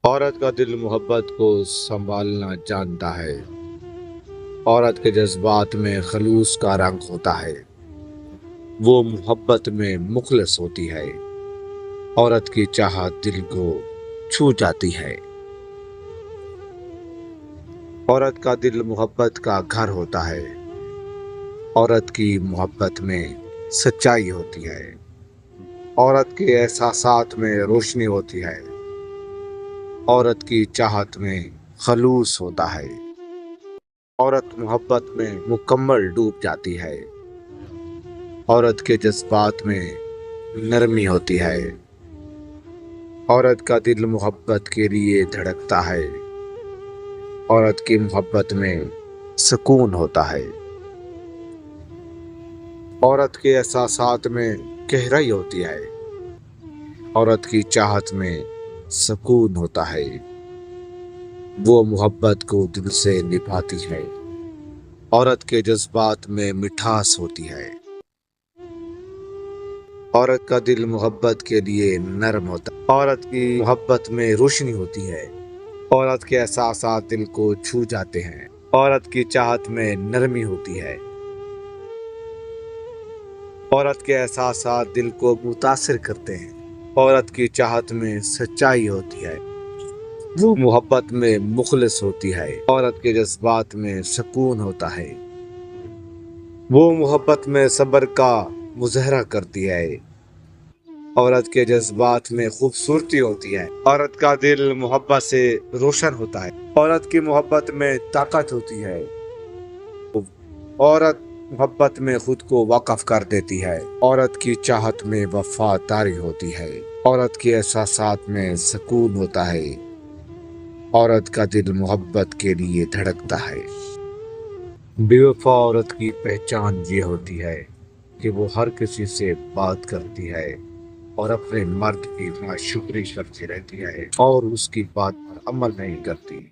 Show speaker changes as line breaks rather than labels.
عورت کا دل محبت کو سنبھالنا جانتا ہے۔ عورت کے جذبات میں خلوص کا رنگ ہوتا ہے۔ وہ محبت میں مخلص ہوتی ہے۔ عورت کی چاہت دل کو چھو جاتی ہے۔ عورت کا دل محبت کا گھر ہوتا ہے۔ عورت کی محبت میں سچائی ہوتی ہے۔ عورت کے احساسات میں روشنی ہوتی ہے۔ عورت کی چاہت میں خلوص ہوتا ہے۔ عورت محبت میں مکمل ڈوب جاتی ہے۔ عورت کے جذبات میں نرمی ہوتی ہے۔ عورت کا دل محبت کے لیے دھڑکتا ہے۔ عورت کی محبت میں سکون ہوتا ہے۔ عورت کے احساسات میں گہرائی ہوتی ہے۔ عورت کی چاہت میں سکون ہوتا ہے۔ وہ محبت کو دل سے نبھاتی ہے۔ عورت کے جذبات میں مٹھاس ہوتی ہے۔ عورت کا دل محبت کے لیے نرم ہوتا ہے۔ عورت کی محبت میں روشنی ہوتی ہے۔ عورت کے احساسات دل کو چھو جاتے ہیں۔ عورت کی چاہت میں نرمی ہوتی ہے۔ عورت کے احساسات دل کو متاثر کرتے ہیں۔ عورت کی چاہت میں سچائی ہوتی ہے۔ وہ محبت میں مخلص ہوتی ہے۔ عورت کے جذبات میں سکون ہوتا ہے۔ وہ محبت میں صبر کا مظاہرہ کرتی ہے۔ عورت کے جذبات میں خوبصورتی ہوتی ہے۔ عورت کا دل محبت سے روشن ہوتا ہے۔ عورت کی محبت میں طاقت ہوتی ہے۔ عورت محبت میں خود کو وقف کر دیتی ہے۔ عورت کی چاہت میں وفاداری ہوتی ہے۔ عورت کے احساسات میں سکون ہوتا ہے۔ عورت کا دل محبت کے لیے دھڑکتا ہے۔ بے وفا عورت کی پہچان یہ ہوتی ہے کہ وہ ہر کسی سے بات کرتی ہے اور اپنے مرد کی ناشکری کرتی رہتی ہے اور اس کی بات پر عمل نہیں کرتی۔